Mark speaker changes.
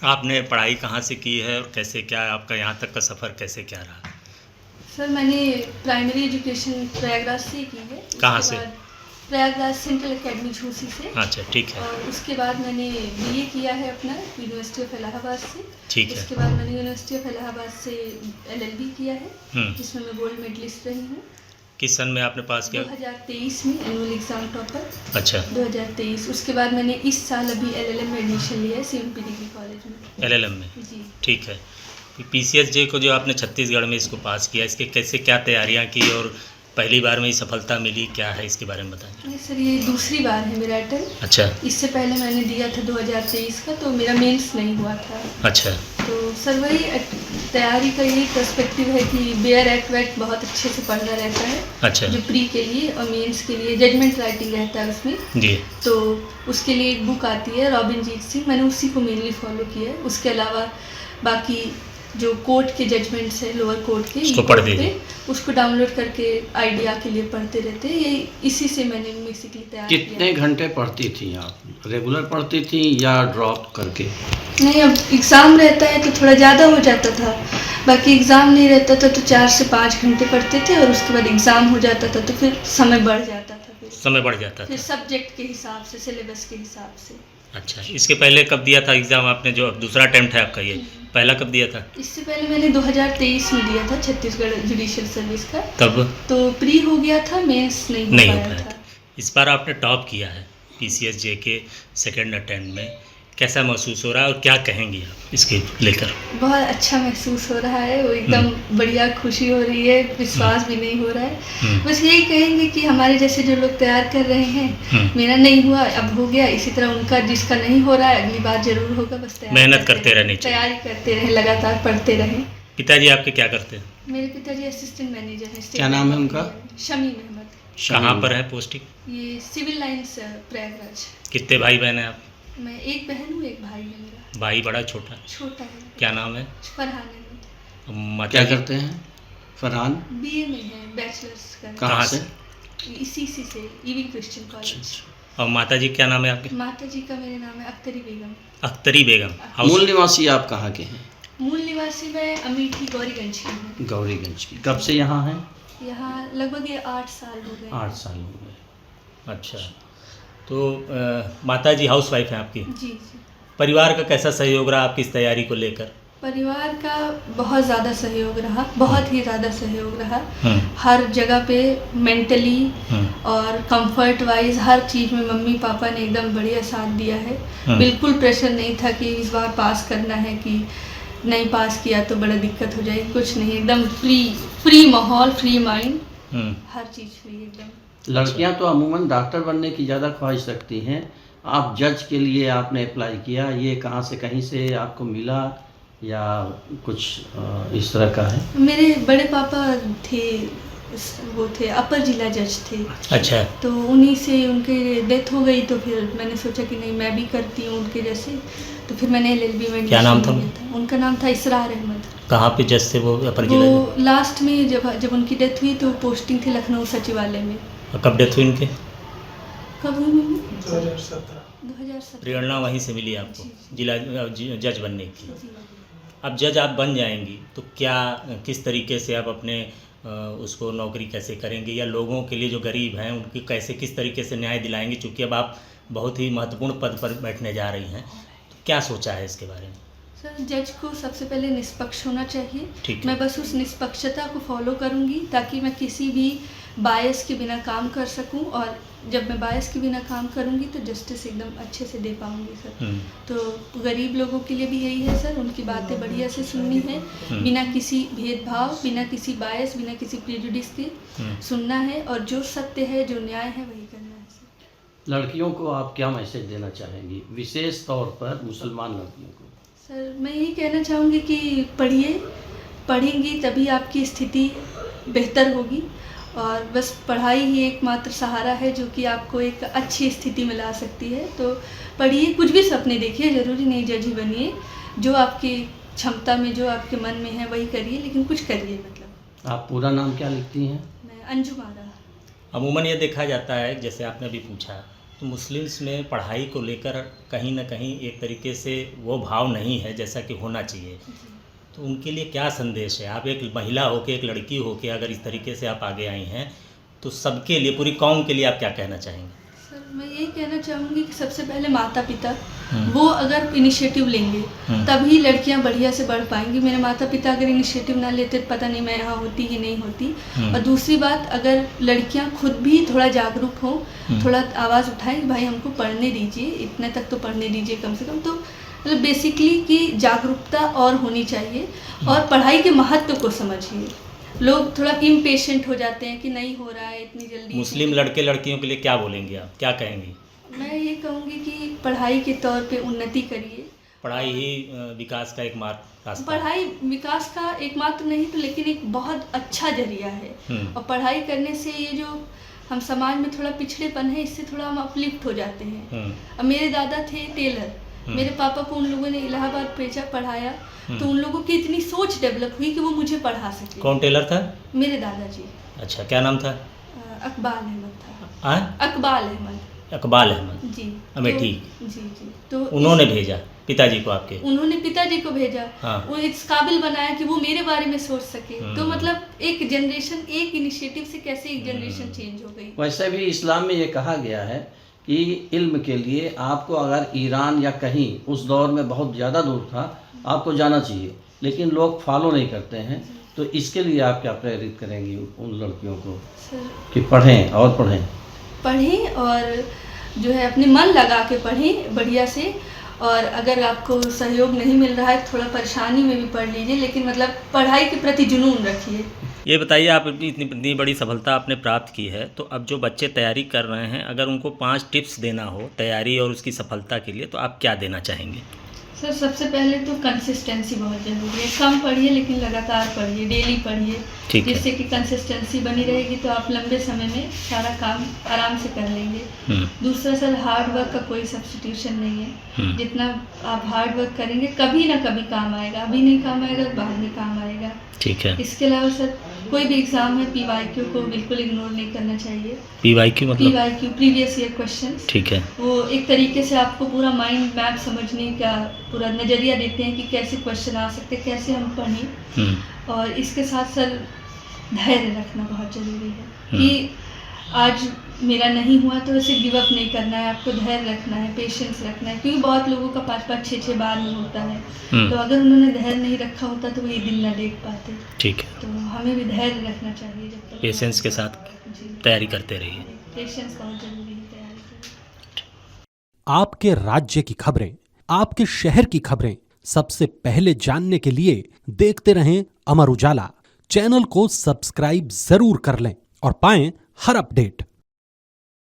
Speaker 1: आपने पढ़ाई कहाँ से की है और कैसे क्या आपका यहाँ तक का सफ़र कैसे क्या रहा?
Speaker 2: सर मैंने प्राइमरी एजुकेशन प्रयागराज से की है।
Speaker 1: कहाँ
Speaker 2: उसके
Speaker 1: से?
Speaker 2: बाद प्रयागराज सेंट्रल एकेडमी झूसी से।
Speaker 1: अच्छा, ठीक है।
Speaker 2: और उसके बाद मैंने बीए किया है अपना यूनिवर्सिटी ऑफ इलाहाबाद से।
Speaker 1: ठीक है।
Speaker 2: उसके बाद मैंने यूनिवर्सिटी ऑफ इलाहाबाद से एलएलबी किया है, जिसमें मैं गोल्ड मेडलिस्ट रही हूँ।
Speaker 1: किस सन में आपने पास किया?
Speaker 2: 2023 में एनुअल एग्ज़ाम टॉपर।
Speaker 1: अच्छा,
Speaker 2: 2023। उसके बाद मैंने इस साल अभी एलएलएम में एडमिशन लिया है सीएमपी डिग्री कॉलेज में।
Speaker 1: एलएलएम में।
Speaker 2: जी।
Speaker 1: ठीक है। पीसीएसजे को जो आपने छत्तीसगढ़ में इसको पास किया, इसके कैसे क्या तैयारियां की और पहली बार में ही सफलता मिली, क्या है इसके बारे में बताएं?
Speaker 2: नहीं सर, ये दूसरी बार है मेरा अटेम्प्ट।
Speaker 1: अच्छा।
Speaker 2: इससे पहले मैंने दिया था 2023 का, तो मेरा मेंस नहीं हुआ था।
Speaker 1: अच्छा।
Speaker 2: तो सर वही तैयारी का यही पर्सपेक्टिव है कि बेयर एक्ट वैक्ट बहुत अच्छे से पढ़ना रहता है।
Speaker 1: अच्छा।
Speaker 2: जो प्री के लिए और मेंस के लिए जजमेंट राइटिंग रहता है उसमें
Speaker 1: जी।
Speaker 2: तो उसके लिए एक बुक आती है रॉबिनजीत सिंह, मैंने उसी को मेनली फॉलो किया है। उसके अलावा बाकी जो कोर्ट के जजमेंट्स है लोअर कोर्ट के
Speaker 1: उसको पढ़ दीजिए,
Speaker 2: उसको डाउनलोड करके आइडिया के लिए पढ़ते रहते हैं। ये इसी से मैंने बेसिकली तैयार किया।
Speaker 3: कितने घंटे पढ़ती थी आप? रेगुलर पढ़ती थी या ड्रॉप करके?
Speaker 2: नहीं, अब एग्ज़ाम रहता है तो थोड़ा ज़्यादा हो जाता था, बाकी एग्ज़ाम नहीं रहता था तो 4 से 5 घंटे पढ़ते थे, और उसके बाद एग्ज़ाम हो जाता था तो फिर समय बढ़ जाता था।
Speaker 1: समय बढ़ जाता था
Speaker 2: फिर सब्जेक्ट के हिसाब से, सिलेबस के हिसाब से।
Speaker 1: अच्छा, इसके पहले कब दिया था एग्ज़ाम आपने? जो दूसरा अटेम्प्ट है आपका, ये पहला कब दिया था?
Speaker 2: इससे पहले मैंने 2023 में दिया था छत्तीसगढ़ जुडिशियल सर्विस का।
Speaker 1: तब
Speaker 2: तो प्री हो गया था, मेंस नहीं हो पाया था।
Speaker 1: इस बार आपने टॉप किया है पीसीएसजे के सेकंड अटेम्प्ट में, कैसा महसूस हो रहा है और क्या कहेंगी आप इसके लेकर?
Speaker 2: बहुत अच्छा महसूस हो रहा है, वो एकदम बढ़िया खुशी हो रही है, विश्वास भी नहीं हो रहा है। बस यही कहेंगे कि हमारे जैसे जो लोग तैयार कर रहे हैं, मेरा नहीं हुआ अब हो गया, इसी तरह उनका जिसका नहीं हो रहा है अगली बार जरूर होगा। बस
Speaker 1: मेहनत करते रहनी चाहिए,
Speaker 2: तैयारी करते रहें, लगातार पढ़ते रहें।
Speaker 1: पिताजी आपके क्या करते हैं?
Speaker 2: मेरे पिताजी असिस्टेंट मैनेजर हैं।
Speaker 3: क्या नाम है उनका?
Speaker 2: शमीम अहमद।
Speaker 1: कहाँ पर है पोस्टिंग?
Speaker 2: ये सिविल लाइन्स प्रयागराज।
Speaker 1: कितने भाई बहन हैं आप?
Speaker 2: मैं एक बहन हूँ, एक भाई है मेरा।
Speaker 1: भाई बड़ा छोटा?
Speaker 2: छोटा है।
Speaker 1: क्या नाम है?
Speaker 2: फरहान अहमद।
Speaker 1: माता
Speaker 3: क्या
Speaker 1: जी
Speaker 3: करते हैं फरहान?
Speaker 2: बीए में है, बैचलर्स कर।
Speaker 3: कहाँ से?
Speaker 2: इसी से ईवी क्रिश्चियन कॉलेज।
Speaker 1: और माता जी क्या नाम है आपके?
Speaker 2: माता जी का मेरे नाम है अख्तरी बेगम।
Speaker 1: अख्तरी बेगम।
Speaker 3: मूल निवासी आप कहाँ के हैं?
Speaker 2: मूल निवासी मैं अमेठी गौरीगंज की हूँ।
Speaker 3: गौरीगंज की। कब से यहाँ हैं?
Speaker 2: यहाँ लगभग ये 8 साल हो गए।
Speaker 3: 8 साल हो गए।
Speaker 1: अच्छा, तो माता जी हाउस वाइफ हैं आपकी?
Speaker 2: जी जी।
Speaker 1: परिवार का कैसा सहयोग रहा आपकी इस तैयारी को लेकर?
Speaker 2: परिवार का बहुत ज़्यादा सहयोग रहा, बहुत ही ज़्यादा सहयोग रहा। हर जगह पे मेंटली और कंफर्ट वाइज हर चीज़ में मम्मी पापा ने एकदम बढ़िया साथ दिया है। बिल्कुल प्रेशर नहीं था कि इस बार पास करना है, कि नहीं पास किया तो बड़ा दिक्कत हो जाएगी, कुछ नहीं, एकदम फ्री माहौल, फ्री माइंड, हर चीज़ फ्री एकदम।
Speaker 3: लड़कियां तो अमूमन डॉक्टर बनने की ज़्यादा ख्वाहिश रखती हैं, आप जज के लिए आपने अप्लाई किया, ये कहाँ से कहीं से आपको मिला या कुछ इस तरह का है?
Speaker 2: मेरे बड़े पापा थे, वो थे अपर जिला जज थे।
Speaker 1: अच्छा।
Speaker 2: तो उन्हीं से उनके डेथ हो गई, तो फिर मैंने सोचा कि नहीं मैं भी करती हूँ उनके जैसे, तो फिर मैंने एलएलबी में।
Speaker 1: क्या नाम था?
Speaker 2: उनका नाम था इसरार अहमद।
Speaker 1: कहाँ पे जज थे वो अपर जिला?
Speaker 2: वो लास्ट में जब उनकी डेथ हुई तो पोस्टिंग थी लखनऊ सचिवालय में।
Speaker 1: कब डेथ हुई उनके?
Speaker 2: कब हुई मम्मी? 2017।
Speaker 1: प्रेरणा वहीं से मिली आपको जिला जज बनने की?
Speaker 2: जी।
Speaker 1: अब जज आप बन जाएंगी तो क्या किस तरीके से आप अपने उसको नौकरी कैसे करेंगे, या लोगों के लिए जो गरीब हैं उनकी कैसे किस तरीके से न्याय दिलाएंगे? चूँकि अब आप बहुत ही महत्वपूर्ण पद पर बैठने जा रही हैं, तो क्या सोचा है इसके बारे में?
Speaker 2: सर जज को सबसे पहले निष्पक्ष होना चाहिए।
Speaker 1: ठीक है।
Speaker 2: मैं बस उस निष्पक्षता को फॉलो करूंगी ताकि मैं किसी भी बायस के बिना काम कर सकूं, और जब मैं बायस के बिना काम करूंगी तो जस्टिस एकदम अच्छे से दे पाऊंगी सर। तो गरीब लोगों के लिए भी यही है सर, उनकी बातें बढ़िया से सुननी है, बिना किसी भेदभाव, बिना किसी बायस, बिना किसी प्रेजुडिस के सुनना है, और जो सत्य है, जो न्याय है, वही करना है सर।
Speaker 3: लड़कियों को आप क्या मैसेज देना चाहेंगी, विशेष तौर पर मुसलमान लड़कियों को? सर
Speaker 2: मैं यही कहना चाहूँगी कि पढ़ेंगी तभी आपकी स्थिति बेहतर होगी, और बस पढ़ाई ही एकमात्र सहारा है जो कि आपको एक अच्छी स्थिति में ला सकती है। तो पढ़िए, कुछ भी सपने देखिए, ज़रूरी नहीं जज ही बनिए, जो आपकी क्षमता में, जो आपके मन में है वही करिए, लेकिन कुछ करिए। मतलब
Speaker 3: आप पूरा नाम क्या लिखती हैं?
Speaker 2: मैं अंजुम आरा।
Speaker 1: अमूमन ये देखा जाता है, जैसे आपने अभी पूछा तो मुस्लिम्स में पढ़ाई को लेकर कहीं ना कहीं एक तरीके से वो भाव नहीं है जैसा कि होना चाहिए, तो उनके लिए क्या संदेश है? आप एक महिला होकर, एक लड़की होकर अगर इस तरीके से आप आगे आई हैं तो सबके लिए, पूरी कौम के लिए आप क्या कहना चाहेंगे?
Speaker 2: सर मैं ये कहना चाहूँगी कि सबसे पहले माता पिता वो अगर इनिशिएटिव लेंगे तभी लड़कियां बढ़िया से बढ़ पाएंगी। मेरे माता पिता अगर इनिशिएटिव ना लेते तो पता नहीं मैं यहाँ होती कि नहीं होती। और दूसरी बात, अगर लड़कियां खुद भी थोड़ा जागरूक हों, थोड़ा आवाज़ उठाएं, भाई हमको पढ़ने दीजिए, इतने तक तो पढ़ने दीजिए कम से कम, तो मतलब बेसिकली कि जागरूकता और होनी चाहिए और पढ़ाई के महत्व को समझिए। लोग थोड़ा इम्पेशेंट हो जाते हैं कि नहीं हो रहा है इतनी जल्दी।
Speaker 1: मुस्लिम लड़के लड़कियों के लिए क्या बोलेंगे आप, क्या कहेंगी?
Speaker 2: मैं ये कहूँगी कि पढ़ाई के तौर पे उन्नति करिए।
Speaker 1: पढ़ाई ही विकास का एक रास्ता है।
Speaker 2: पढ़ाई विकास का एकमात्र नहीं तो लेकिन एक बहुत अच्छा जरिया है। और पढ़ाई करने से ये जो हम समाज में थोड़ा पिछड़ेपन है, इससे थोड़ा हम अपलिफ्ट हो जाते हैं। अब मेरे दादा थे टेलर, मेरे पापा को उन लोगों ने इलाहाबाद भेजा, पढ़ाया, तो उन लोगों की इतनी सोच डेवलप हुई कि वो मुझे पढ़ा सके।
Speaker 1: कौन टेलर था?
Speaker 2: मेरे दादाजी।
Speaker 1: अच्छा, क्या नाम था?
Speaker 2: अकबाल अहमद था। अकबाल अहमद।
Speaker 1: अकबाल अहमद
Speaker 2: जी
Speaker 1: अमेठी।
Speaker 2: जी जी। तो
Speaker 1: उन्होंने भेजा पिताजी को आपके?
Speaker 2: उन्होंने पिताजी को भेजा।
Speaker 1: हाँ।
Speaker 2: वो इस काबिल बनाया कि वो मेरे बारे में सोच सके। तो मतलब एक जनरेशन, एक इनिशिएटिव से कैसे एक जनरेशन चेंज हो गई।
Speaker 3: वैसे भी इस्लाम में ये कहा गया है कि इल्म के लिए आपको अगर ईरान या कहीं उस दौर में बहुत ज़्यादा दूर था आपको जाना चाहिए, लेकिन लोग फॉलो नहीं करते हैं। तो इसके लिए आप क्या प्रेरित करेंगी उन लड़कियों को कि पढ़ें और पढ़ें?
Speaker 2: पढ़ें और जो है अपने मन लगा के पढ़ें बढ़िया से। और अगर आपको सहयोग नहीं मिल रहा है थोड़ा परेशानी में भी पढ़ लीजिए, लेकिन मतलब पढ़ाई के प्रति जुनून रखिए।
Speaker 1: ये बताइए, आप इतनी बड़ी सफलता आपने प्राप्त की है, तो अब जो बच्चे तैयारी कर रहे हैं, अगर उनको 5 टिप्स देना हो तैयारी और उसकी सफलता के लिए, तो आप क्या देना चाहेंगे?
Speaker 2: सर सबसे पहले तो कंसिस्टेंसी बहुत ज़रूरी है। कम पढ़िए लेकिन लगातार पढ़िए, डेली पढ़िए, जिससे कि कंसिस्टेंसी बनी रहेगी तो आप लंबे समय में सारा काम आराम से कर लेंगे। दूसरा सर, हार्ड वर्क का कोई सब्स्टिट्यूशन नहीं है। जितना आप हार्ड वर्क करेंगे कभी ना कभी काम आएगा, अभी नहीं काम आएगा तो बाद में काम आएगा।
Speaker 1: ठीक है।
Speaker 2: इसके अलावा सर कोई भी एग्जाम है PYQ को बिल्कुल इग्नोर नहीं करना चाहिए।
Speaker 1: PYQ मतलब? PYQ
Speaker 2: previous year questions.
Speaker 1: ठीक है। वो
Speaker 2: एक तरीके से आपको पूरा माइंड मैप समझने का पूरा नज़रिया देते हैं कि कैसे क्वेश्चन आ सकते हैं, कैसे हम पढ़ें। और इसके साथ सर धैर्य रखना बहुत ज़रूरी है कि आज मेरा नहीं हुआ तो इसे गिव अप नहीं करना है, आपको धैर्य रखना है, पेशेंस रखना है, क्योंकि बहुत लोगों का 5-5, 6-6 बार में होता है। तो अगर उन्होंने धैर्य नहीं रखा होता तो वो ये दिन ना देख पाते।
Speaker 1: ठीक है।
Speaker 2: तो हमें भी धैर्य रखना चाहिए। जब तक
Speaker 1: पेशेंस के साथ तैयारी करते रहिए।
Speaker 2: पेशेंस बहुत जरूरी है तैयारी।
Speaker 4: आपके राज्य की खबरें, आपके शहर की खबरें सबसे पहले जानने के लिए देखते रहें अमर उजाला। चैनल को सब्सक्राइब जरूर कर लें और पाएं हर अपडेट।